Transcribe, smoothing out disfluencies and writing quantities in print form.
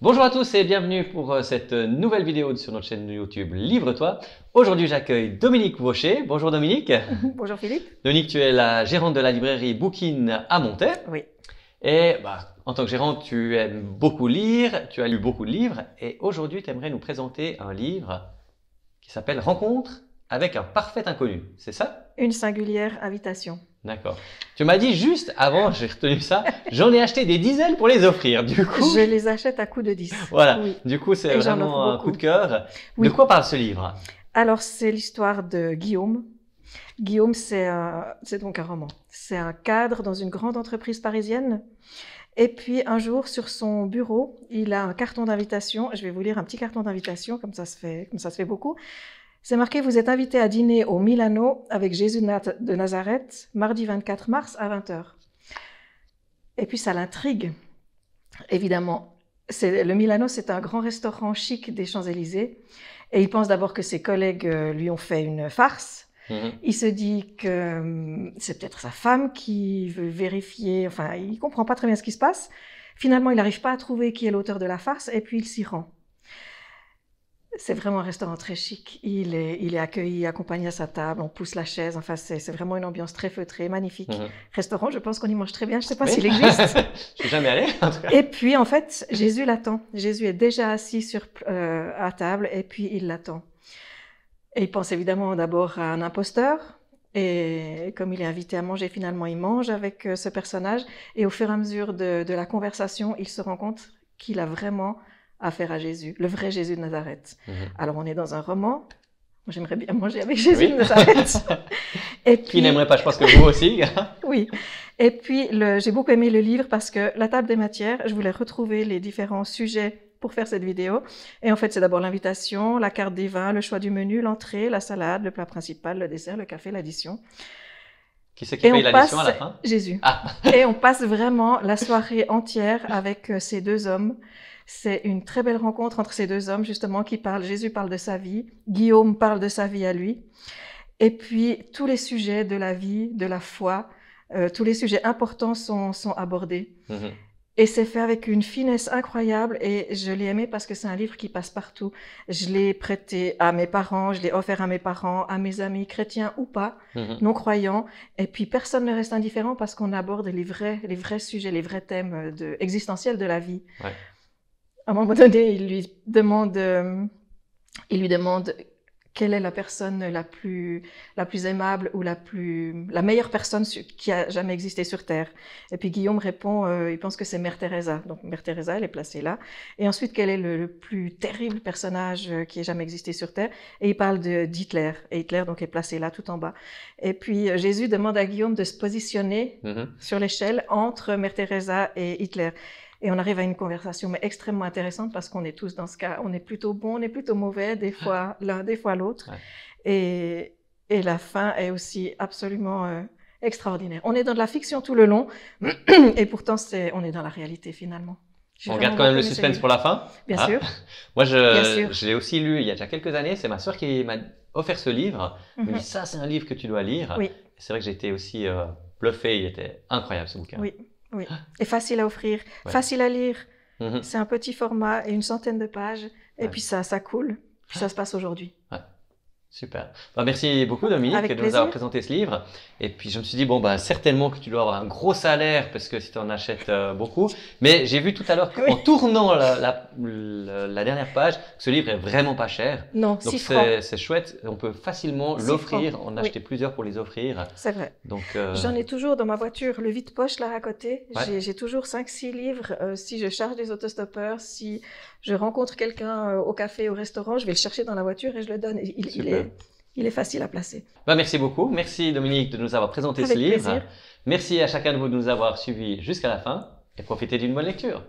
Bonjour à tous et bienvenue pour cette nouvelle vidéo sur notre chaîne YouTube Livre-toi. Aujourd'hui, j'accueille Dominique Vaucher. Bonjour Dominique. Bonjour Philippe. Dominique, tu es la gérante de la librairie Bookin à Montaix. Oui. Et en tant que gérante, tu aimes beaucoup lire, tu as lu beaucoup de livres et aujourd'hui, tu aimerais nous présenter un livre qui s'appelle Rencontre avec un parfait inconnu. C'est ça? Une singulière invitation. D'accord. Tu m'as dit juste avant, j'ai retenu ça, j'en ai acheté des dizaines pour les offrir. Du coup, je les achète à coût de 10. Voilà. Oui. Du coup, c'est vraiment un coup de cœur. Oui. De quoi parle ce livre? Alors, c'est l'histoire de Guillaume. Guillaume, c'est donc un roman. C'est un cadre dans une grande entreprise parisienne. Et puis, un jour, sur son bureau, il a un carton d'invitation. Je vais vous lire un petit carton d'invitation, comme ça se fait beaucoup. C'est marqué « Vous êtes invité à dîner au Milano avec Jésus de Nazareth, mardi 24 mars à 20 h. » Et puis, ça l'intrigue. Évidemment, le Milano, c'est un grand restaurant chic des Champs-Élysées. Et il pense d'abord que ses collègues lui ont fait une farce. Il se dit que c'est peut-être sa femme qui veut vérifier. Enfin, il comprend pas très bien ce qui se passe. Finalement, il n'arrive pas à trouver qui est l'auteur de la farce et puis il s'y rend. C'est vraiment un restaurant très chic. Il est accueilli, accompagné à sa table, on pousse la chaise. Enfin, c'est vraiment une ambiance très feutrée, magnifique. Restaurant, je pense qu'on y mange très bien. Je ne sais pas s'il existe. Je suis jamais allé, en tout cas. Et puis, en fait, Jésus l'attend. Jésus est déjà assis à table et puis il l'attend. Et il pense évidemment d'abord à un imposteur. Et comme il est invité à manger, finalement, il mange avec ce personnage. Et au fur et à mesure de la conversation, il se rend compte qu'il a vraiment affaire à Jésus, le vrai Jésus de Nazareth. Alors, on est dans un roman. Moi, j'aimerais bien manger avec Jésus de Nazareth. Et puis, qui n'aimerait pas, je pense que vous aussi. Oui. Et puis, j'ai beaucoup aimé le livre parce que la table des matières, je voulais retrouver les différents sujets pour faire cette vidéo. Et en fait, c'est d'abord l'invitation, la carte des vins, le choix du menu, l'entrée, la salade, le plat principal, le dessert, le café, l'addition. Qui c'est qui paye l'addition à la fin? Jésus. Ah. Et on passe vraiment la soirée entière avec ces deux hommes. C'est une très belle rencontre entre ces deux hommes, justement, Jésus parle de sa vie, Guillaume parle de sa vie à lui. Et puis, tous les sujets de la vie, de la foi, tous les sujets importants sont abordés. Et c'est fait avec une finesse incroyable et je l'ai aimé parce que c'est un livre qui passe partout. Je l'ai prêté à mes parents, je l'ai offert à mes parents, à mes amis chrétiens ou pas, non-croyants. Et puis personne ne reste indifférent parce qu'on aborde les vrais sujets, les vrais thèmes existentiels de la vie. Ouais. À un moment donné, il lui demande quelle est la personne la plus aimable ou la meilleure personne qui a jamais existé sur Terre. Et puis Guillaume répond, il pense que c'est Mère Teresa. Donc Mère Teresa, elle est placée là. Et ensuite, quel est le plus terrible personnage qui ait jamais existé sur Terre? Et il parle d'Hitler. Et Hitler donc est placé là, tout en bas. Et puis Jésus demande à Guillaume de se positionner sur l'échelle entre Mère Teresa et Hitler. Et on arrive à une conversation mais extrêmement intéressante parce qu'on est tous dans ce cas, on est plutôt bon, on est plutôt mauvais, des fois l'un, des fois l'autre. Ouais. Et la fin est aussi absolument extraordinaire. On est dans de la fiction tout le long et pourtant on est dans la réalité finalement. On garde quand même le suspense pour la fin. Bien sûr. Moi, je l'ai aussi lu il y a déjà quelques années. C'est ma sœur qui m'a offert ce livre. Elle me dit, ça, c'est un livre que tu dois lire. Oui. C'est vrai que j'ai été aussi bluffé. Il était incroyable, ce bouquin. Oui. Oui, et facile à offrir, facile à lire. C'est un petit format et une centaine de pages. Et puis ça coule. Puis ça se passe aujourd'hui. Super. Merci beaucoup Dominique de nous avoir présenté ce livre. Et puis je me suis dit, certainement que tu dois avoir un gros salaire parce que si tu en achètes beaucoup. Mais j'ai vu tout à l'heure qu'en tournant la dernière page, que ce livre est vraiment pas cher. Non, donc c'est chouette. On peut facilement l'offrir, en acheter plusieurs pour les offrir. C'est vrai. Donc j'en ai toujours dans ma voiture, le vide-poche là à côté. J'ai toujours 5-6 livres. Si je charge des autostoppeurs, si je rencontre quelqu'un au café, au restaurant, je vais le chercher dans la voiture et je le donne. Il est facile à placer. Merci beaucoup. Merci Dominique de nous avoir présenté ce livre. Plaisir. Merci à chacun de vous de nous avoir suivis jusqu'à la fin et profitez d'une bonne lecture.